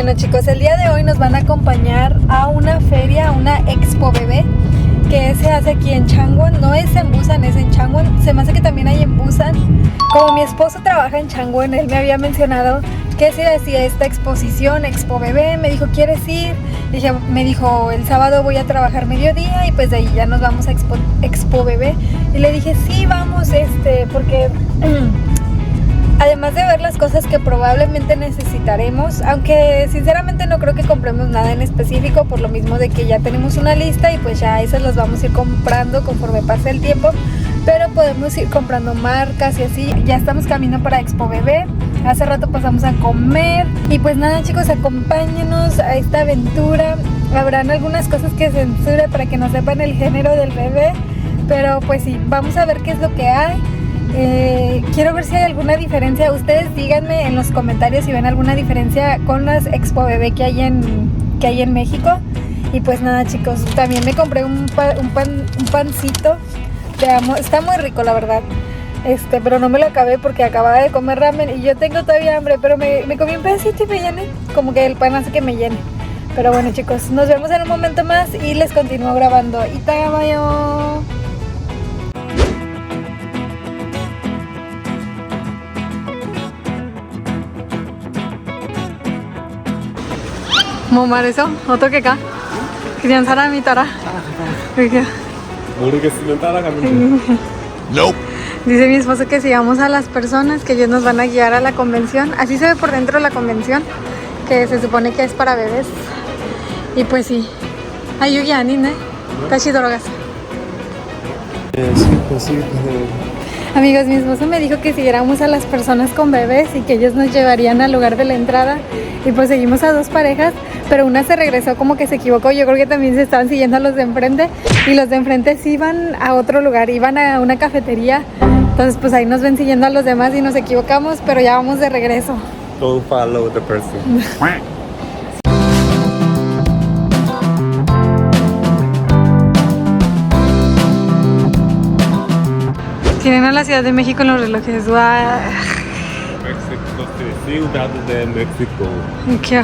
Bueno chicos, el día de hoy nos van a acompañar a una feria, a una expo bebé que se hace aquí en Changwon. No es en Busan, es en Changwon. Se me hace que también hay en Busan. Como mi esposo trabaja en Changwon, él me había mencionado que se hacía esta exposición, expo bebé. Me dijo, ¿quieres ir? Me dijo, el sábado voy a trabajar mediodía y pues de ahí ya nos vamos a expo bebé. Y le dije, sí, vamos, porque además de ver las cosas que probablemente necesitaremos, aunque sinceramente no creo que compremos nada en específico, por lo mismo de que ya tenemos una lista y pues ya esas las vamos a ir comprando conforme pase el tiempo, pero podemos ir comprando marcas y así. Ya estamos camino para Expo Bebé. Hace rato pasamos a comer y pues nada chicos, acompáñenos a esta aventura. Habrán algunas cosas que censure para que no sepan el género del bebé, pero pues sí, vamos a ver qué es lo que hay. Quiero ver si hay alguna diferencia. Ustedes díganme en los comentarios si ven alguna diferencia con las Expo Bebé que hay en México. Y pues nada chicos, también me compré un pancito. Está muy rico la verdad. Pero no me lo acabé porque acababa de comer ramen y yo tengo todavía hambre, pero me comí un pedacito y me llené. Como que el pan hace que me llene. Pero bueno chicos, nos vemos en un momento más y les continúo grabando. Itagabayo. 뭐 말해서? 어떻게 가? 그냥 사람이 따라? 모르겠으면 따라가면 돼. Nope. Dice mi esposo que sigamos a las personas, que ellos nos van a guiar a la convención. Así se ve por dentro la convención, que se supone que es para bebés. Y pues sí. Ay, 여기 아니네. 다시 돌아가서. Sí, pues sí. Amigos, mi esposo me dijo que siguiéramos a las personas con bebés y que ellos nos llevarían al lugar de la entrada. Y pues seguimos a dos parejas, pero una se regresó como que se equivocó. Yo creo que también se estaban siguiendo a los de enfrente. Y los de enfrente sí iban a otro lugar, iban a una cafetería. Entonces pues ahí nos ven siguiendo a los demás y nos equivocamos, pero ya vamos de regreso. Don't follow the person. Tienen a la Ciudad de México en los relojes. ¡Wow! México, ciudad de México. ¿Qué?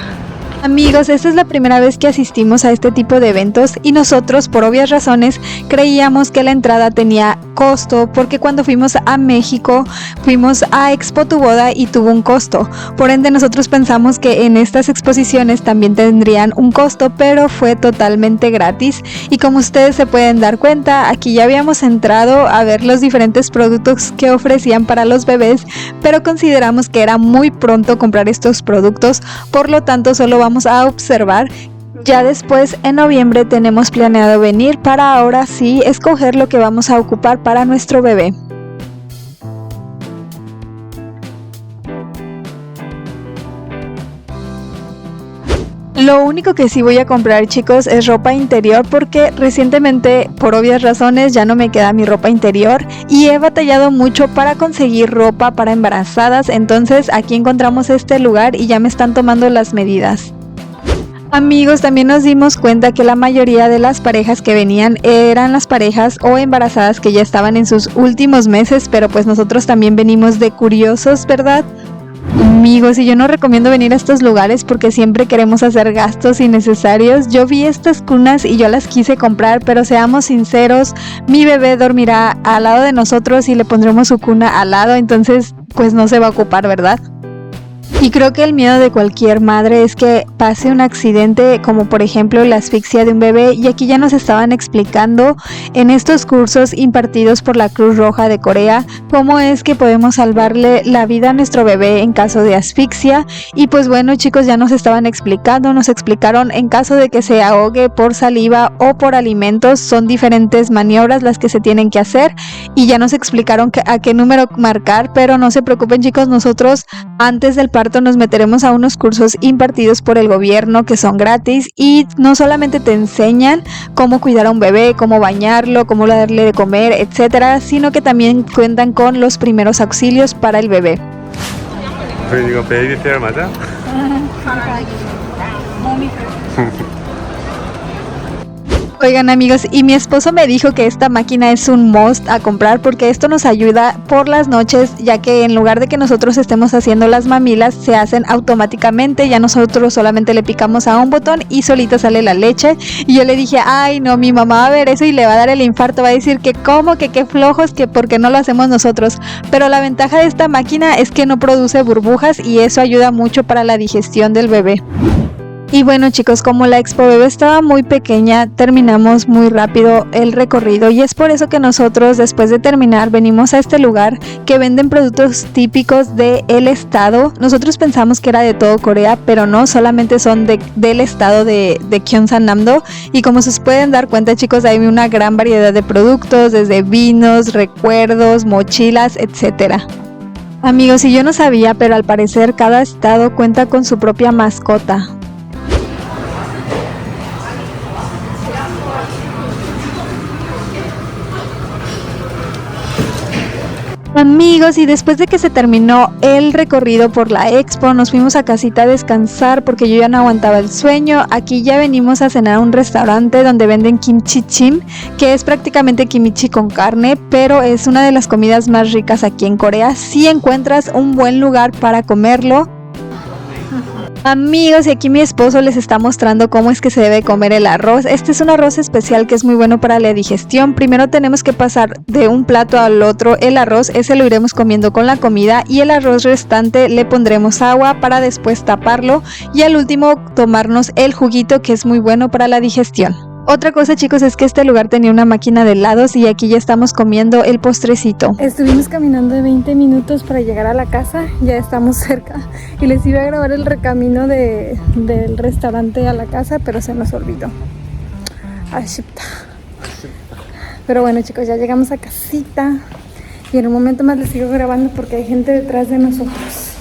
Amigos, esta es la primera vez que asistimos a este tipo de eventos y nosotros, por obvias razones, creíamos que la entrada tenía costo porque cuando fuimos a México, fuimos a Expo Tu Boda y tuvo un costo. Por ende, nosotros pensamos que en estas exposiciones también tendrían un costo, pero fue totalmente gratis. Y como ustedes se pueden dar cuenta, aquí ya habíamos entrado a ver los diferentes productos que ofrecían para los bebés, pero consideramos que era muy pronto comprar estos productos, por lo tanto solo vamos a observar. Ya después en noviembre tenemos planeado venir para ahora sí escoger lo que vamos a ocupar para nuestro bebé. Lo único que sí voy a comprar chicos es ropa interior porque recientemente por obvias razones ya no me queda mi ropa interior y he batallado mucho para conseguir ropa para embarazadas, entonces aquí encontramos este lugar y ya me están tomando las medidas. Amigos, también nos dimos cuenta que la mayoría de las parejas que venían eran las parejas o embarazadas que ya estaban en sus últimos meses, pero pues nosotros también venimos de curiosos, ¿verdad? Amigos, y yo no recomiendo venir a estos lugares porque siempre queremos hacer gastos innecesarios. Yo vi estas cunas y yo las quise comprar, pero seamos sinceros, mi bebé dormirá al lado de nosotros y le pondremos su cuna al lado, entonces pues no se va a ocupar, ¿verdad? Y creo que el miedo de cualquier madre es que pase un accidente, como por ejemplo la asfixia de un bebé, y aquí ya nos estaban explicando en estos cursos impartidos por la Cruz Roja de Corea cómo es que podemos salvarle la vida a nuestro bebé en caso de asfixia. Y pues bueno chicos, ya nos estaban explicando, nos explicaron en caso de que se ahogue por saliva o por alimentos, son diferentes maniobras las que se tienen que hacer y ya nos explicaron a qué número marcar, pero no se preocupen chicos, nosotros antes del parto nos meteremos a unos cursos impartidos por el gobierno que son gratis y no solamente te enseñan cómo cuidar a un bebé, cómo bañarlo, cómo darle de comer, etcétera, sino que también cuentan con los primeros auxilios para el bebé. ¿이거 베이비페어 맞아? Oigan amigos, y mi esposo me dijo que esta máquina es un must a comprar porque esto nos ayuda por las noches, ya que en lugar de que nosotros estemos haciendo las mamilas, se hacen automáticamente, ya nosotros solamente le picamos a un botón y solita sale la leche. Y yo le dije, ay no, mi mamá va a ver eso y le va a dar el infarto, va a decir que cómo, que qué flojos, que por qué no lo hacemos nosotros. Pero la ventaja de esta máquina es que no produce burbujas y eso ayuda mucho para la digestión del bebé. Y bueno chicos, como la Expo Bebé estaba muy pequeña, terminamos muy rápido el recorrido y es por eso que nosotros después de terminar venimos a este lugar que venden productos típicos del estado. Nosotros pensamos que era de todo Corea, pero no, solamente son del estado de Gyeongsangnam-do. Y como se pueden dar cuenta chicos, hay una gran variedad de productos, desde vinos, recuerdos, mochilas, etcétera. Amigos, y yo no sabía, pero al parecer cada estado cuenta con su propia mascota. Amigos, y después de que se terminó el recorrido por la expo, nos fuimos a casita a descansar porque yo ya no aguantaba el sueño. Aquí ya venimos a cenar a un restaurante donde venden kimchi jjigae, que es prácticamente kimchi con carne, pero es una de las comidas más ricas aquí en Corea si encuentras un buen lugar para comerlo. Amigos, y aquí mi esposo les está mostrando cómo es que se debe comer el arroz. Este es un arroz especial que es muy bueno para la digestión. Primero tenemos que pasar de un plato al otro el arroz, ese lo iremos comiendo con la comida y el arroz restante le pondremos agua para después taparlo y al último tomarnos el juguito que es muy bueno para la digestión. Otra cosa chicos es que este lugar tenía una máquina de helados y aquí ya estamos comiendo el postrecito. Estuvimos caminando de 20 minutos para llegar a la casa, ya estamos cerca y les iba a grabar el recamino del restaurante a la casa, pero se nos olvidó. Ashipta. Pero bueno chicos, ya llegamos a casita y en un momento más les sigo grabando porque hay gente detrás de nosotros.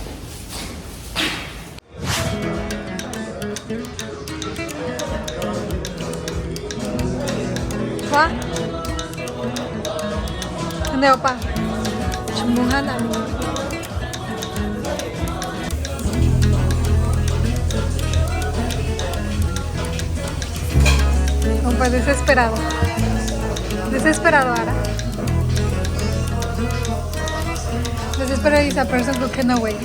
와? 근데 오빠 주문하나? Opa, desesperado ahora. Desesperado is a person who cannot wait.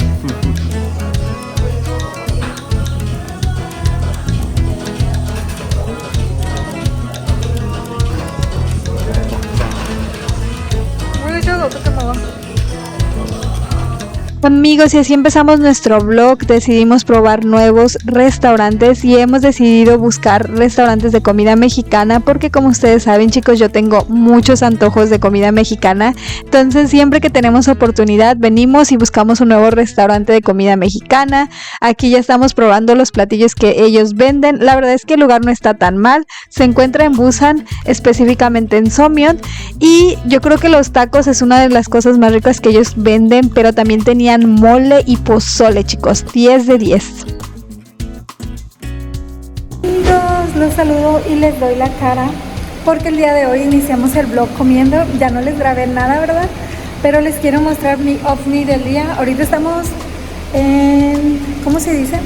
Amigos, y así empezamos nuestro vlog. Decidimos probar nuevos restaurantes y hemos decidido buscar restaurantes de comida mexicana porque como ustedes saben chicos, yo tengo muchos antojos de comida mexicana. Entonces siempre que tenemos oportunidad venimos y buscamos un nuevo restaurante de comida mexicana. Aquí ya estamos probando los platillos que ellos venden. La verdad es que el lugar no está tan mal. Se encuentra en Busan, específicamente en Somyeon, y yo creo que los tacos es una de las cosas más ricas que ellos venden, pero también tenían mole y pozole chicos, 10 de 10. Amigos, los saludo y les doy la cara porque el día de hoy iniciamos el vlog comiendo. Ya no les grabé nada, ¿verdad? Pero les quiero mostrar mi ovni del día. Ahorita estamos en, ¿cómo se dice?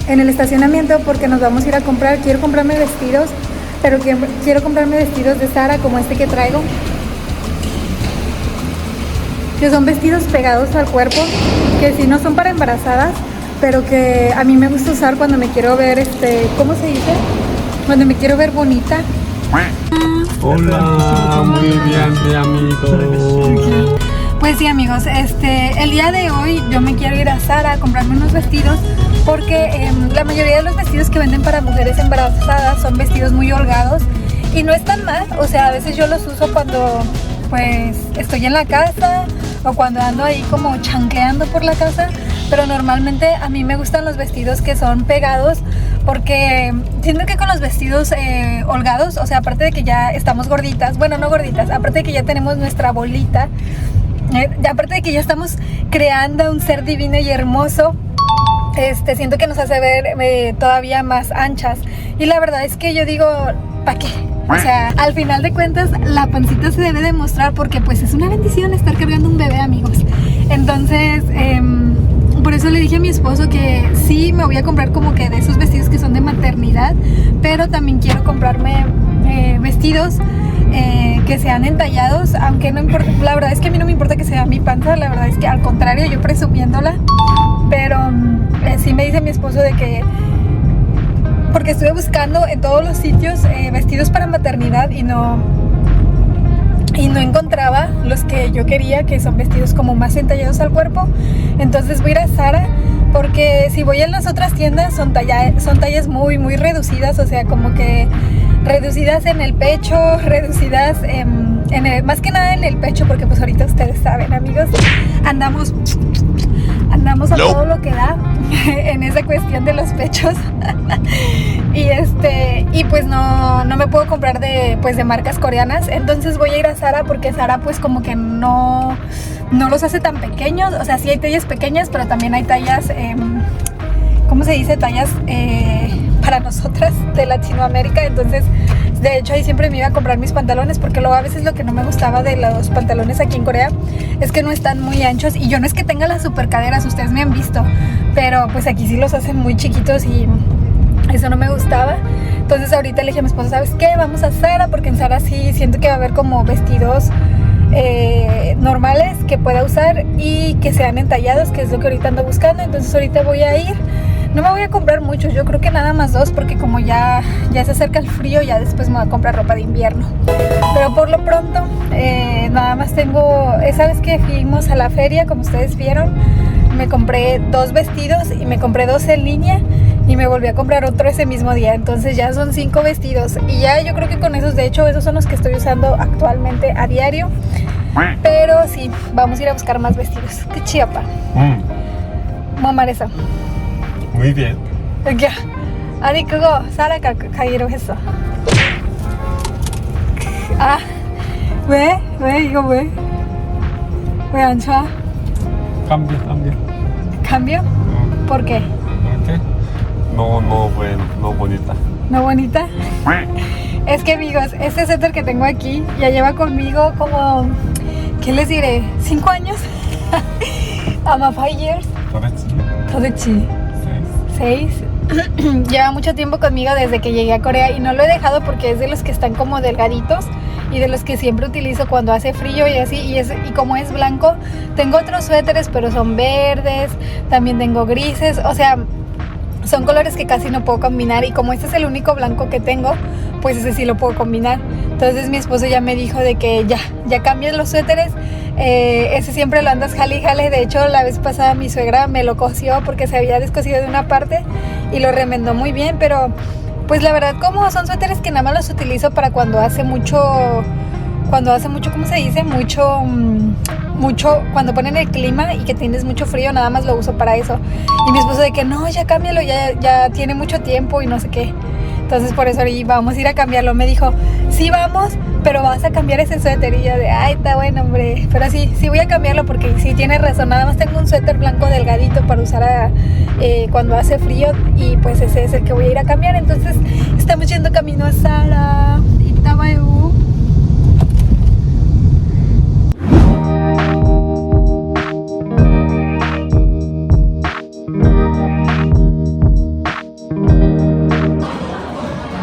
En el estacionamiento porque nos vamos a ir a comprar. Quiero comprarme vestidos, pero quiero comprarme vestidos de Zara como este que traigo, que son vestidos pegados al cuerpo, que sí no son para embarazadas, pero que a mí me gusta usar cuando me quiero ver, ¿cómo se dice? Cuando me quiero ver bonita. Hola, muy bien, mi amigo. Pues sí amigos, el día de hoy yo me quiero ir a Zara a comprarme unos vestidos porque la mayoría de los vestidos que venden para mujeres embarazadas son vestidos muy holgados y no están mal, o sea, a veces yo los uso cuando pues estoy en la casa o cuando ando ahí como chancleando por la casa, pero normalmente a mí me gustan los vestidos que son pegados porque siento que con los vestidos holgados, o sea, aparte de que ya estamos gorditas, bueno, no gorditas, aparte de que ya tenemos nuestra bolita, aparte de que ya estamos creando un ser divino y hermoso, siento que nos hace ver todavía más anchas y la verdad es que yo digo, ¿para qué? O sea, al final de cuentas la pancita se debe demostrar porque pues es una bendición estar cargando un bebé, amigos. Entonces, por eso le dije a mi esposo que sí me voy a comprar como que de esos vestidos que son de maternidad, pero también quiero comprarme vestidos que sean entallados, aunque no importa, la verdad es que a mí no me importa que sea mi panza, la verdad es que al contrario, yo presumiéndola, pero sí me dice mi esposo de que, porque estuve buscando en todos los sitios vestidos para maternidad y no encontraba los que yo quería, que son vestidos como más entallados al cuerpo. Entonces voy a ir a Zara, porque si voy a las otras tiendas son tallas muy reducidas, o sea, como que reducidas en el pecho, reducidas más que nada en el pecho, porque pues ahorita ustedes saben, amigos, andamos a todo lo que da en esa cuestión de los pechos. y pues no me puedo comprar de marcas coreanas. Entonces voy a ir a Zara, porque Zara pues como que no los hace tan pequeños. O sea, sí hay tallas pequeñas, pero también hay tallas, ¿cómo se dice? Tallas para nosotras de Latinoamérica. Entonces, de hecho, ahí siempre me iba a comprar mis pantalones, porque luego a veces lo que no me gustaba de los pantalones aquí en Corea es que no están muy anchos. Y yo no es que tenga las super caderas, ustedes me han visto, pero pues aquí sí los hacen muy chiquitos y eso no me gustaba. Entonces ahorita le dije a mi esposo, ¿sabes qué? Vamos a Zara, porque en Zara sí siento que va a haber como vestidos normales que pueda usar y que sean entallados, que es lo que ahorita ando buscando. Entonces ahorita voy a ir. No me voy a comprar muchos, yo creo que nada más 2, porque como ya se acerca el frío, ya después me voy a comprar ropa de invierno. Pero por lo pronto, nada más tengo, esa vez que fuimos a la feria, como ustedes vieron, me compré 2 vestidos y me compré 2 en línea y me volví a comprar otro ese mismo día. Entonces ya son 5 vestidos y ya yo creo que con esos, de hecho, esos son los que estoy usando actualmente a diario. Pero sí, vamos a ir a buscar más vestidos. ¡Qué chiapa! Mamaresa. Muy bien. Ya. 아니 그거 사라 가기로 했어. 아, 왜 이거 왜 안 좋아? Cambio. ¿Cambio? ¿Por qué? ¿Por qué? No bueno, no bonita. ¿No bonita? Es que, amigos, este suéter que tengo aquí ya lleva conmigo como, ¿qué les diré? 5 años. Ama 5 years. 도대체 6. Lleva mucho tiempo conmigo desde que llegué a Corea y no lo he dejado, porque es de los que están como delgaditos y de los que siempre utilizo cuando hace frío y así. Y como es blanco, tengo otros suéteres, pero son verdes, también tengo grises, o sea, son colores que casi no puedo combinar, y como este es el único blanco que tengo, pues ese sí lo puedo combinar. Entonces mi esposo ya me dijo de que ya cambies los suéteres, ese siempre lo andas jale y jale. De hecho, la vez pasada mi suegra me lo cosió porque se había descosido de una parte y lo remendó muy bien, pero pues la verdad, como son suéteres que nada más los utilizo para cuando hace mucho, ¿cómo se dice? Mucho, cuando ponen el clima y que tienes mucho frío, nada más lo uso para eso. Y mi esposo de que no, ya cámbialo, ya tiene mucho tiempo y no sé qué. Entonces por eso vamos a ir a cambiarlo. Me dijo, sí vamos, pero vas a cambiar ese suéter. Y yo de, ay, está bueno, hombre. Pero sí voy a cambiarlo, porque sí tiene razón. Nada más tengo un suéter blanco delgadito para usar cuando hace frío, y pues ese es el que voy a ir a cambiar. Entonces estamos yendo camino a Zara. Itabaeu.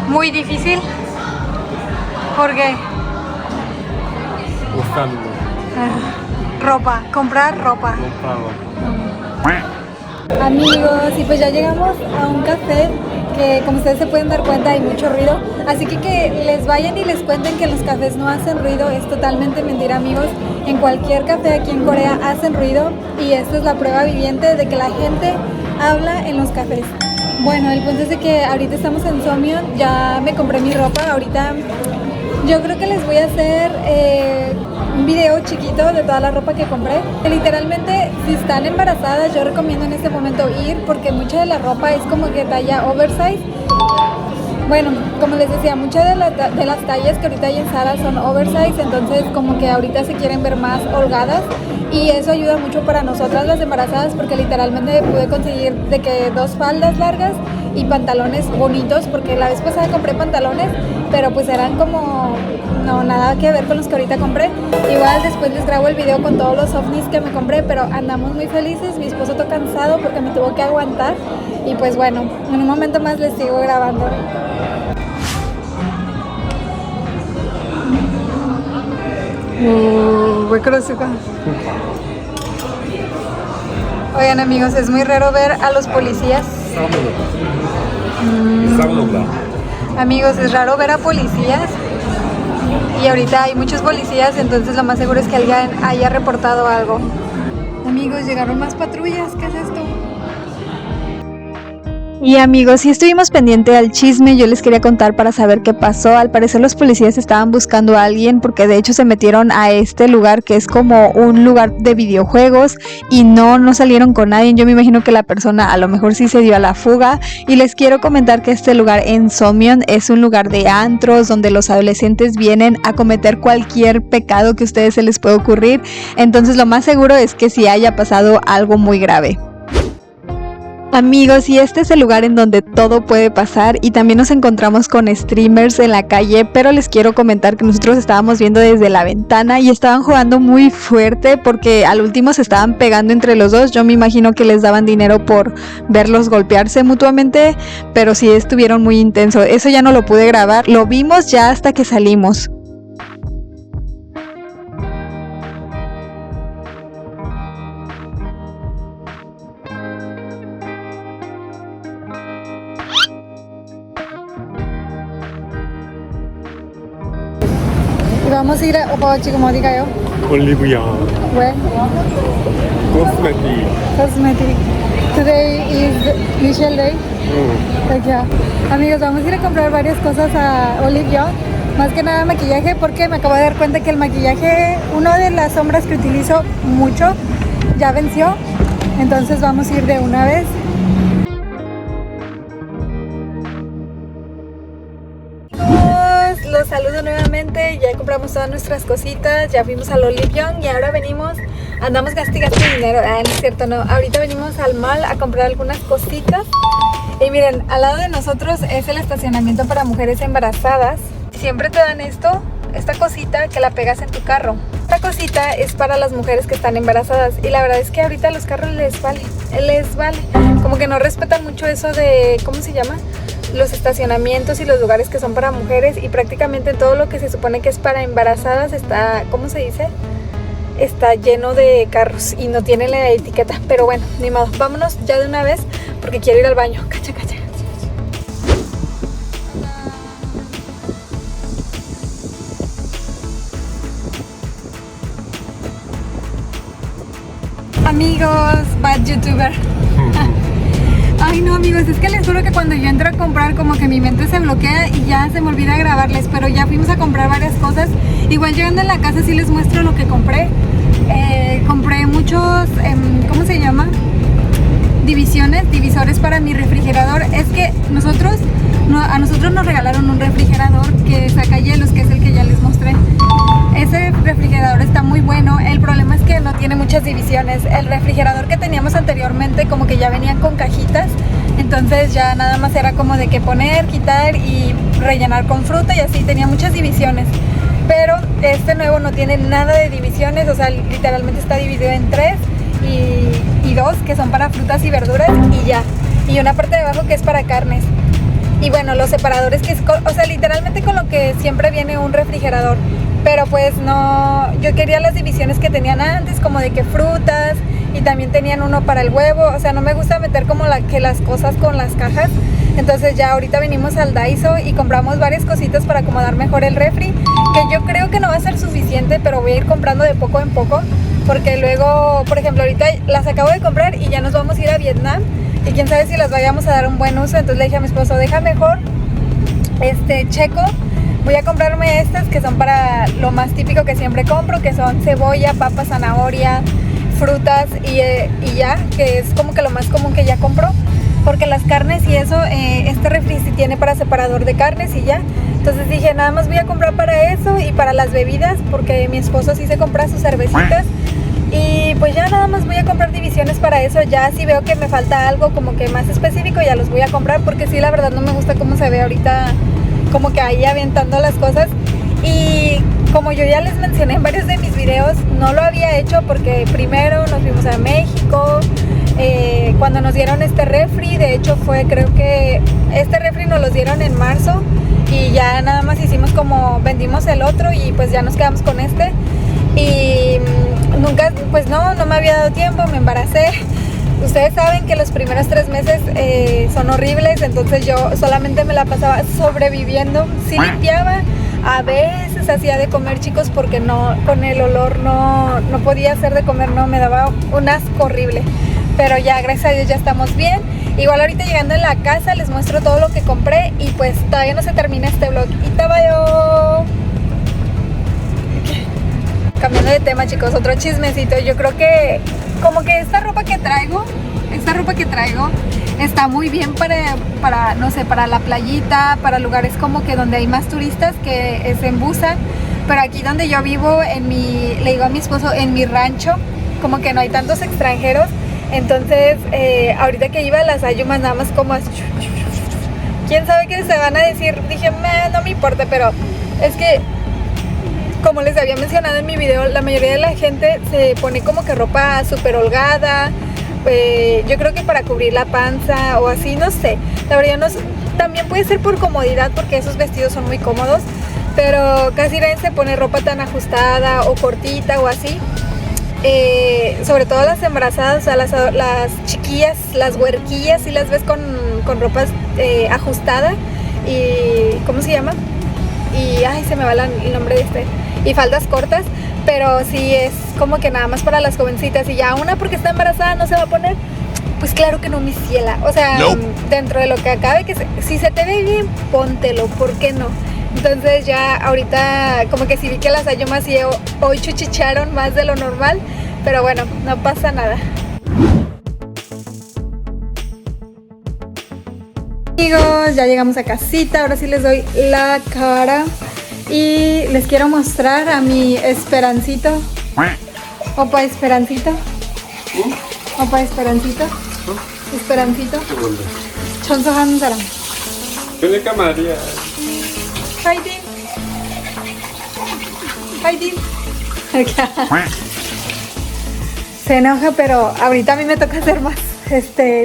Muy difícil. ¿Por qué? Buscando. Ropa, comprar ropa. Amigos, y pues ya llegamos a un café que, como ustedes se pueden dar cuenta, hay mucho ruido. Así que les vayan y les cuenten que los cafés no hacen ruido es totalmente mentira, amigos. En cualquier café aquí en Corea hacen ruido, y esta es la prueba viviente de que la gente habla en los cafés. Bueno, el punto es de que ahorita estamos en Somyeon, ya me compré mi ropa. Ahorita yo creo que les voy a hacer un video chiquito de toda la ropa que compré. Literalmente, si están embarazadas, yo recomiendo en este momento ir, porque mucha de la ropa es como que talla oversize. Bueno, como les decía, muchas de las tallas que ahorita hay en Zara son oversize, entonces como que ahorita se quieren ver más holgadas, y eso ayuda mucho para nosotras las embarazadas, porque literalmente pude conseguir de que 2 faldas largas y pantalones bonitos, porque la vez pasada compré pantalones, pero pues eran como, no, nada que ver con los que ahorita compré. Igual después les grabo el video con todos los ovnis que me compré, pero andamos muy felices. Mi esposo está cansado porque me tuvo que aguantar, y pues bueno, en un momento más les sigo grabando. Voy conocido. Oigan amigos, es muy raro ver a los policías. Amigos, es raro ver a policías. Y ahorita hay muchos policías, entonces lo más seguro es que alguien haya reportado algo. Amigos, llegaron más patrullas. ¿Qué es esto? Y amigos, si estuvimos pendiente al chisme, yo les quería contar para saber qué pasó. Al parecer los policías estaban buscando a alguien porque de hecho se metieron a este lugar que es como un lugar de videojuegos y no salieron con nadie. Yo me imagino que la persona a lo mejor sí se dio a la fuga. Y les quiero comentar que este lugar en Somyeon es un lugar de antros donde los adolescentes vienen a cometer cualquier pecado que a ustedes se les pueda ocurrir. Entonces lo más seguro es que sí haya pasado algo muy grave. Amigos, y este es el lugar en donde todo puede pasar y también nos encontramos con streamers en la calle, pero les quiero comentar que nosotros estábamos viendo desde la ventana y estaban jugando muy fuerte porque al último se estaban pegando entre los dos. Yo me imagino que les daban dinero por verlos golpearse mutuamente, pero sí estuvieron muy intensos. Eso ya no lo pude grabar, lo vimos ya hasta que salimos. Vamos a ir a 오빠 지금 어디 가요? 올리브영. Where? Cosmetic. Cosmetic. Today is Michelle Day. Like, yeah. Amigos, vamos a ir a comprar varias cosas a Olive Young. Más que nada maquillaje porque me acabo de dar cuenta que el maquillaje, una de las sombras que utilizo mucho, ya venció. Entonces vamos a ir de una vez. Los saludo nuevamente, ya compramos todas nuestras cositas, ya fuimos al Olive Young y ahora andamos gastando dinero, no es cierto, no, ahorita venimos al mall a comprar algunas cositas y miren, al lado de nosotros es el estacionamiento para mujeres embarazadas. Siempre te dan esta cosita que la pegas en tu carro. Esta cosita es para las mujeres que están embarazadas y la verdad es que ahorita a los carros les vale, como que no respetan mucho eso de, ¿cómo se llama? Los estacionamientos y los lugares que son para mujeres y prácticamente todo lo que se supone que es para embarazadas está, ¿cómo se dice? Está lleno de carros y no tiene la etiqueta, pero bueno, ni modo, vámonos ya de una vez porque quiero ir al baño. Cacha. Amigos, bad youtuber. Ay no amigos, es que les juro que cuando yo entro a comprar como que mi mente se bloquea y ya se me olvida grabarles, pero ya fuimos a comprar varias cosas. Igual llegando a la casa sí les muestro lo que compré. Compré muchos, ¿cómo se llama? Divisores para mi refrigerador. Es que a nosotros nos regalaron un refrigerador que saca hielos, que es el que ya les mostré. Ese refrigerador está muy bueno, el problema es que no tiene muchas divisiones. El refrigerador que teníamos anteriormente como que ya venían con cajitas, entonces ya nada más era como de que poner, quitar y rellenar con fruta y así, tenía muchas divisiones. Pero este nuevo no tiene nada de divisiones, o sea, literalmente está dividido en 3 y 2 que son para frutas y verduras y ya. Y una parte de abajo que es para carnes. Y bueno, los separadores que es, o sea, literalmente con lo que siempre viene un refrigerador. Pero pues no, yo quería las divisiones que tenían antes, como de que frutas y también tenían uno para el huevo. O sea, no me gusta meter como las cosas con las cajas. Entonces ya ahorita venimos al Daiso y compramos varias cositas para acomodar mejor el refri, que yo creo que no va a ser suficiente, pero voy a ir comprando de poco en poco, porque luego, por ejemplo, ahorita las acabo de comprar y ya nos vamos a ir a Vietnam y quién sabe si las vayamos a dar un buen uso. Entonces le dije a mi esposo, deja mejor checo. Voy a comprarme estas que son para lo más típico que siempre compro, que son cebolla, papa, zanahoria, frutas y ya, que es como que lo más común que ya compro, porque las carnes y eso, este refri sí tiene para separador de carnes y ya. Entonces dije, nada más voy a comprar para eso y para las bebidas, porque mi esposo sí se compra sus cervecitas. Y pues ya nada más voy a comprar divisiones para eso. Ya si veo que me falta algo como que más específico, ya los voy a comprar, porque sí, la verdad no me gusta cómo se ve ahorita, como que ahí aventando las cosas. Y como yo ya les mencioné en varios de mis videos, no lo había hecho porque primero nos fuimos a México, cuando nos dieron este refri. De hecho creo que este refri nos lo dieron en marzo y ya nada más hicimos como vendimos el otro y pues ya nos quedamos con este. Y nunca, pues no me había dado tiempo, me embaracé. Ustedes saben que los primeros 3 meses son horribles, entonces yo solamente me la pasaba sobreviviendo. Sí limpiaba, a veces hacía de comer, chicos, porque no, con el olor no podía hacer de comer, no, me daba un asco horrible. Pero ya, gracias a Dios, ya estamos bien. Igual ahorita llegando en la casa les muestro todo lo que compré y pues todavía no se termina este vlog. Y estaba yo... Cambiando de tema, chicos, otro chismecito. Yo creo que como que esta ropa que traigo está muy bien para no sé, para la playita, para lugares como que donde hay más turistas que es en Busan. Pero aquí donde yo vivo, le digo a mi esposo, en mi rancho, como que no hay tantos extranjeros. Entonces, ahorita que iba a las Ayumas, nada más como... ¿Quién sabe qué se van a decir? Dije, no me importa, pero es que... Como les había mencionado en mi video, la mayoría de la gente se pone como que ropa súper holgada, yo creo que para cubrir la panza o así, no sé. La verdad no, también puede ser por comodidad porque esos vestidos son muy cómodos, pero casi nadie se pone ropa tan ajustada o cortita o así. Sobre todo las embarazadas, o sea, las chiquillas, las huerquillas, si las ves con ropas ajustada y... ¿cómo se llama? Y... ay, se me va el nombre de este... y faldas cortas, pero sí es como que nada más para las jovencitas. Y ya una porque está embarazada no se va a poner, pues claro que no, mi ciela. O sea, dentro de lo que acabe, si se te ve bien, póntelo, ¿por qué no? Entonces ya ahorita como que sí vi que las Ayumas y hoy chuchicharon más de lo normal, pero bueno, no pasa nada. Amigos, ya llegamos a casita, ahora sí les doy la cara. Y les quiero mostrar a mi Esperancito. Opa Esperancito. Opa Esperancito. Esperancito. Chonso Hansaram. 그러니까 말이야. Fighting. Se enoja, pero ahorita a mí me toca hacer más.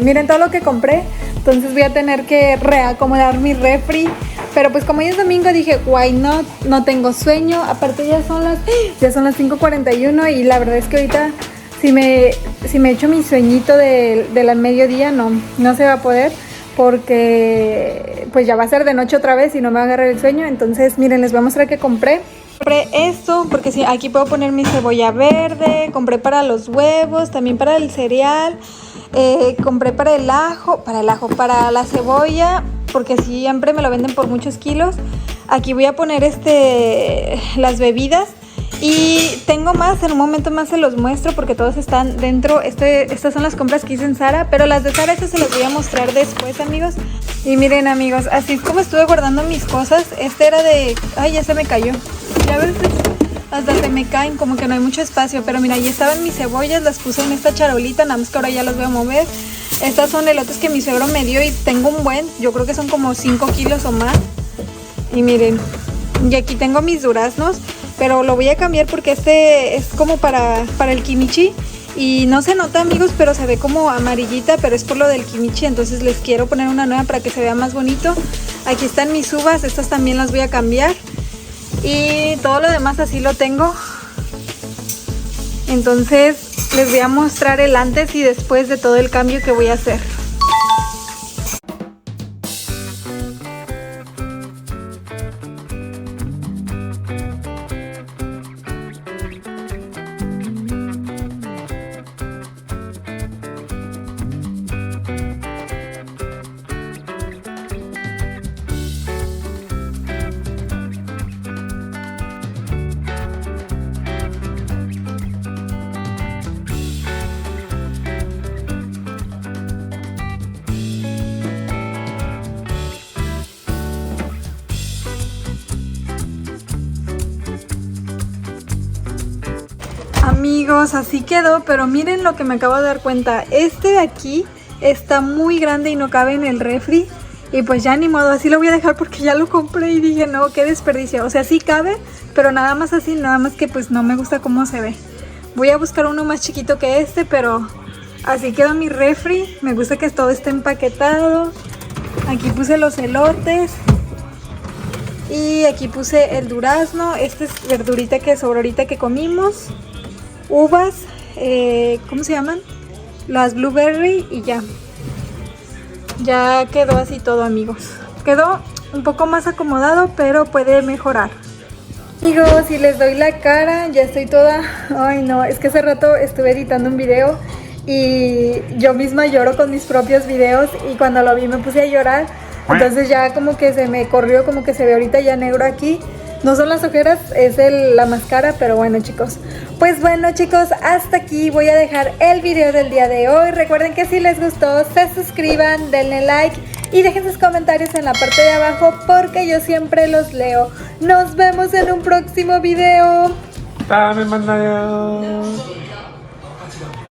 Miren todo lo que compré. Entonces voy a tener que reacomodar mi refri. Pero pues como hoy es domingo dije, why not, no tengo sueño. Aparte ya son las 5:41 y la verdad es que ahorita si me echo mi sueñito del mediodía no se va a poder. Porque pues ya va a ser de noche otra vez y no me va a agarrar el sueño. Entonces miren, les voy a mostrar que compré. Compré esto porque sí, aquí puedo poner mi cebolla verde. Compré para los huevos, también para el cereal. Compré para para la cebolla, porque siempre me lo venden por muchos kilos. Aquí voy a poner las bebidas y tengo más, en un momento más se los muestro porque todos están dentro. Estas son las compras que hice en Zara, pero las de Zara esas se las voy a mostrar después, amigos. Y miren, amigos, así es como estuve guardando mis cosas. Era de... ay, ya se me cayó. Ya ves, hasta se me caen, como que no hay mucho espacio. Pero mira, ahí estaban mis cebollas, las puse en esta charolita, nada más que ahora ya las voy a mover. Estas son elotes que mi suegro me dio y tengo un buen, yo creo que son como 5 kilos o más. Y miren, y aquí tengo mis duraznos, pero lo voy a cambiar porque este es como para el kimchi. Y no se nota, amigos, pero se ve como amarillita, pero es por lo del kimchi. Entonces les quiero poner una nueva para que se vea más bonito. Aquí están mis uvas, estas también las voy a cambiar. Y todo lo demás así lo tengo. Entonces les voy a mostrar el antes y después de todo el cambio que voy a hacer. Amigos, así quedó, pero miren lo que me acabo de dar cuenta. Este de aquí está muy grande y no cabe en el refri. Y pues ya ni modo, así lo voy a dejar porque ya lo compré y dije, no, qué desperdicio. O sea, sí cabe, pero nada más así, nada más que pues no me gusta cómo se ve. Voy a buscar uno más chiquito que este, pero así quedó mi refri. Me gusta que todo esté empaquetado. Aquí puse los elotes. Y aquí puse el durazno, esta es verdurita que sobró ahorita que comimos, uvas, ¿cómo se llaman? Las blueberry y ya. Ya quedó así todo, amigos. Quedó un poco más acomodado, pero puede mejorar. Amigos, si les doy la cara, ya estoy toda... Ay no, es que hace rato estuve editando un video y yo misma lloro con mis propios videos y cuando lo vi me puse a llorar. Entonces ya como que se me corrió, como que se ve ahorita ya negro aquí. No son las ojeras, es la máscara, pero bueno, chicos. Pues bueno, chicos, hasta aquí voy a dejar el video del día de hoy. Recuerden que si les gustó, se suscriban, denle like y dejen sus comentarios en la parte de abajo porque yo siempre los leo. Nos vemos en un próximo video. 다음에 만나요.